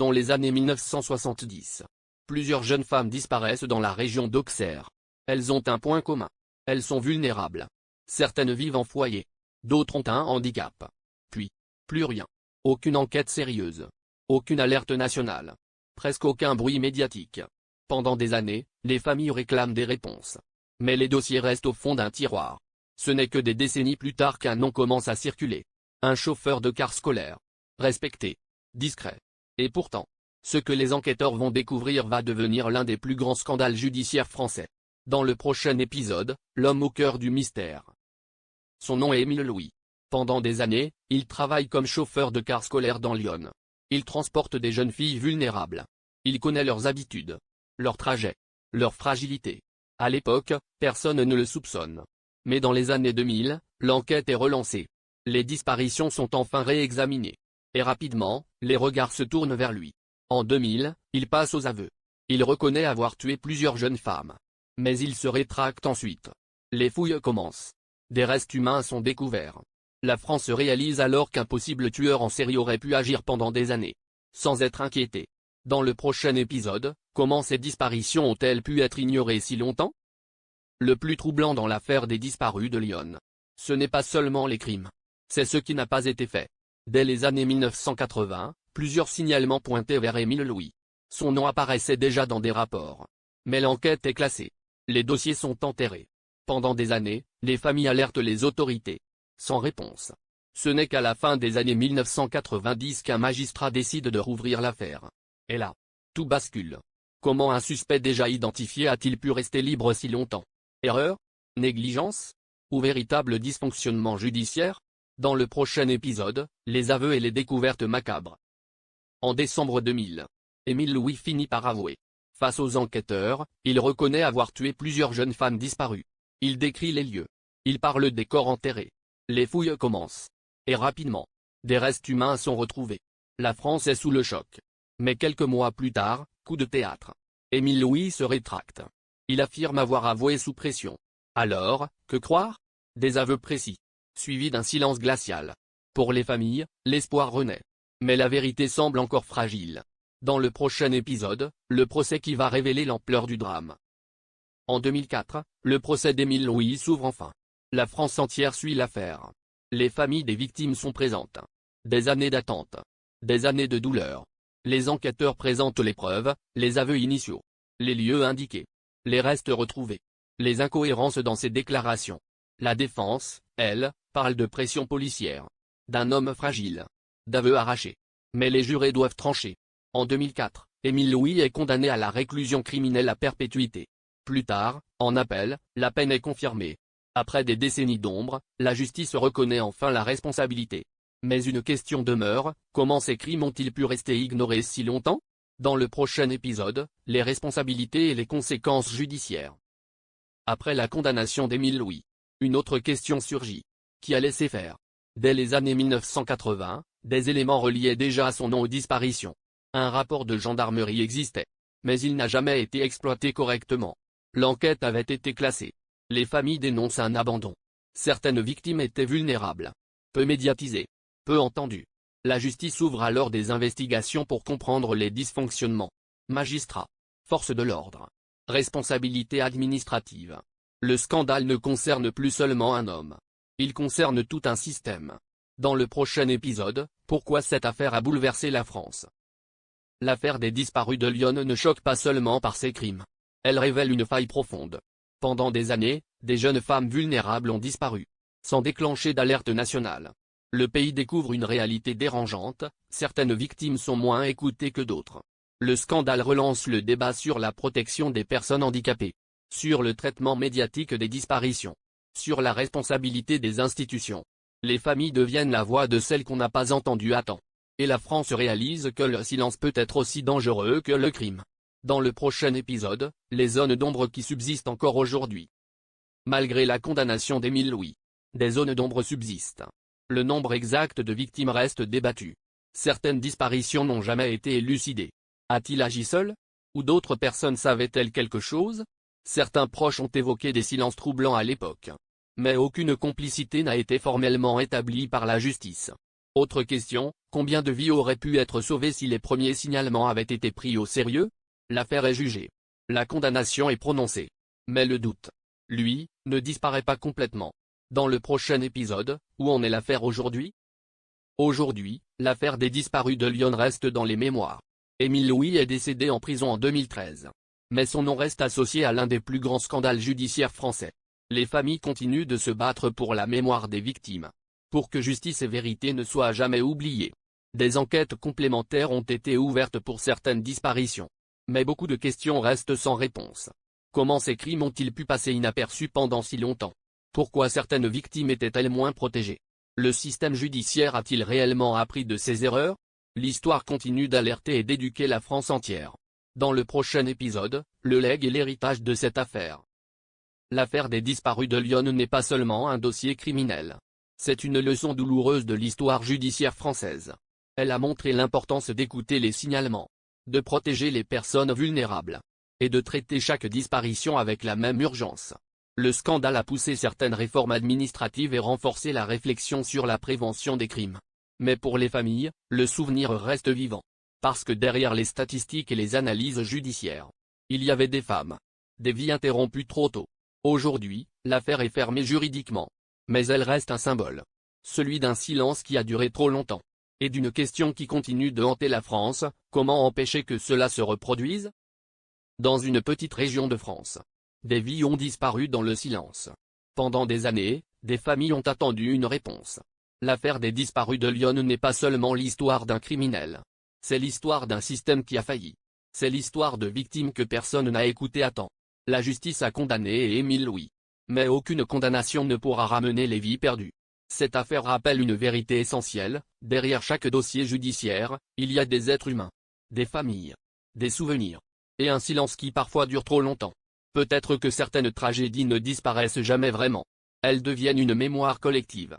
Pendant les années 1970, plusieurs jeunes femmes disparaissent dans la région d'Auxerre. Elles ont un point commun. Elles sont vulnérables. Certaines vivent en foyer. D'autres ont un handicap. Puis, plus rien. Aucune enquête sérieuse. Aucune alerte nationale. Presque aucun bruit médiatique. Pendant des années, les familles réclament des réponses. Mais les dossiers restent au fond d'un tiroir. Ce n'est que des décennies plus tard qu'un nom commence à circuler. Un chauffeur de car scolaire. Respecté. Discret. Et pourtant, ce que les enquêteurs vont découvrir va devenir l'un des plus grands scandales judiciaires français. Dans le prochain épisode, l'homme au cœur du mystère. Son nom est Émile Louis. Pendant des années, il travaille comme chauffeur de car scolaire dans Lyon. Il transporte des jeunes filles vulnérables. Il connaît leurs habitudes, leurs trajets, leur fragilité. À l'époque, personne ne le soupçonne. Mais dans les années 2000, l'enquête est relancée. Les disparitions sont enfin réexaminées. Et rapidement, les regards se tournent vers lui. En 2000, il passe aux aveux. Il reconnaît avoir tué plusieurs jeunes femmes. Mais il se rétracte ensuite. Les fouilles commencent. Des restes humains sont découverts. La France réalise alors qu'un possible tueur en série aurait pu agir pendant des années, sans être inquiété. Dans le prochain épisode, comment ces disparitions ont-elles pu être ignorées si longtemps? Le plus troublant dans l'affaire des disparus de Lyon, ce n'est pas seulement les crimes. C'est ce qui n'a pas été fait. Dès les années 1980, plusieurs signalements pointaient vers Émile Louis. Son nom apparaissait déjà dans des rapports. Mais l'enquête est classée. Les dossiers sont enterrés. Pendant des années, les familles alertent les autorités. Sans réponse. Ce n'est qu'à la fin des années 1990 qu'un magistrat décide de rouvrir l'affaire. Et là, tout bascule. Comment un suspect déjà identifié a-t-il pu rester libre si longtemps? Erreur? Négligence? Ou véritable dysfonctionnement judiciaire? Dans le prochain épisode, les aveux et les découvertes macabres. En décembre 2000, Émile Louis finit par avouer. Face aux enquêteurs, il reconnaît avoir tué plusieurs jeunes femmes disparues. Il décrit les lieux. Il parle des corps enterrés. Les fouilles commencent. Et rapidement, des restes humains sont retrouvés. La France est sous le choc. Mais quelques mois plus tard, coup de théâtre. Émile Louis se rétracte. Il affirme avoir avoué sous pression. Alors, que croire? Des aveux précis, suivis d'un silence glacial. Pour les familles, l'espoir renaît. Mais la vérité semble encore fragile. Dans le prochain épisode, le procès qui va révéler l'ampleur du drame. En 2004, le procès d'Émile Louis s'ouvre enfin. La France entière suit l'affaire. Les familles des victimes sont présentes. Des années d'attente. Des années de douleur. Les enquêteurs présentent les preuves, les aveux initiaux. Les lieux indiqués. Les restes retrouvés. Les incohérences dans ces déclarations. La défense, elle, parle de pression policière. D'un homme fragile. D'aveux arrachés. Mais les jurés doivent trancher. En 2004, Émile Louis est condamné à la réclusion criminelle à perpétuité. Plus tard, en appel, la peine est confirmée. Après des décennies d'ombre, la justice reconnaît enfin la responsabilité. Mais une question demeure, comment ces crimes ont-ils pu rester ignorés si longtemps? Dans le prochain épisode, les responsabilités et les conséquences judiciaires. Après la condamnation d'Émile Louis, une autre question surgit. Qui a laissé faire? Dès les années 1980, des éléments reliaient déjà à son nom aux disparitions. Un rapport de gendarmerie existait. Mais il n'a jamais été exploité correctement. L'enquête avait été classée. Les familles dénoncent un abandon. Certaines victimes étaient vulnérables. Peu médiatisées. Peu entendues. La justice ouvre alors des investigations pour comprendre les dysfonctionnements. Magistrats. Forces de l'ordre. Responsabilité administrative. Le scandale ne concerne plus seulement un homme. Il concerne tout un système. Dans le prochain épisode, pourquoi cette affaire a bouleversé la France? L'affaire des disparus de Lyon ne choque pas seulement par ses crimes. Elle révèle une faille profonde. Pendant des années, des jeunes femmes vulnérables ont disparu. Sans déclencher d'alerte nationale. Le pays découvre une réalité dérangeante, certaines victimes sont moins écoutées que d'autres. Le scandale relance le débat sur la protection des personnes handicapées. Sur le traitement médiatique des disparitions. Sur la responsabilité des institutions. Les familles deviennent la voix de celles qu'on n'a pas entendues à temps. Et la France réalise que le silence peut être aussi dangereux que le crime. Dans le prochain épisode, les zones d'ombre qui subsistent encore aujourd'hui. Malgré la condamnation d'Émile Louis, des zones d'ombre subsistent. Le nombre exact de victimes reste débattu. Certaines disparitions n'ont jamais été élucidées. A-t-il agi seul? Ou d'autres personnes savaient-elles quelque chose? Certains proches ont évoqué des silences troublants à l'époque. Mais aucune complicité n'a été formellement établie par la justice. Autre question, Combien de vies auraient pu être sauvées si les premiers signalements avaient été pris au sérieux? L'affaire est jugée. La condamnation est prononcée. Mais le doute, lui, ne disparaît pas complètement. Dans le prochain épisode, où en est l'affaire aujourd'hui? Aujourd'hui, l'affaire des disparus de Lyon reste dans les mémoires. Émile Louis est décédé en prison en 2013. Mais son nom reste associé à l'un des plus grands scandales judiciaires français. Les familles continuent de se battre pour la mémoire des victimes. Pour que justice et vérité ne soient jamais oubliées. Des enquêtes complémentaires ont été ouvertes pour certaines disparitions. Mais beaucoup de questions restent sans réponse. Comment ces crimes ont-ils pu passer inaperçus pendant si longtemps? Pourquoi certaines victimes étaient-elles moins protégées? Le système judiciaire a-t-il réellement appris de ses erreurs? L'histoire continue d'alerter et d'éduquer la France entière. Dans le prochain épisode, le legs et l'héritage de cette affaire. L'affaire des disparus de Lyon n'est pas seulement un dossier criminel. C'est une leçon douloureuse de l'histoire judiciaire française. Elle a montré l'importance d'écouter les signalements, de protéger les personnes vulnérables, et de traiter chaque disparition avec la même urgence. Le scandale a poussé certaines réformes administratives et renforcé la réflexion sur la prévention des crimes. Mais pour les familles, le souvenir reste vivant. Parce que derrière les statistiques et les analyses judiciaires, il y avait des femmes, des vies interrompues trop tôt. Aujourd'hui, l'affaire est fermée juridiquement. Mais elle reste un symbole. Celui d'un silence qui a duré trop longtemps. Et d'une question qui continue de hanter la France: comment empêcher que cela se reproduise? Dans une petite région de France, des vies ont disparu dans le silence. Pendant des années, des familles ont attendu une réponse. L'affaire des disparus de Lyon n'est pas seulement l'histoire d'un criminel. C'est l'histoire d'un système qui a failli. C'est l'histoire de victimes que personne n'a écoutées à temps. La justice a condamné Émile Louis. Mais aucune condamnation ne pourra ramener les vies perdues. Cette affaire rappelle une vérité essentielle: derrière chaque dossier judiciaire, il y a des êtres humains, des familles, des souvenirs, et un silence qui parfois dure trop longtemps. Peut-être que certaines tragédies ne disparaissent jamais vraiment. Elles deviennent une mémoire collective.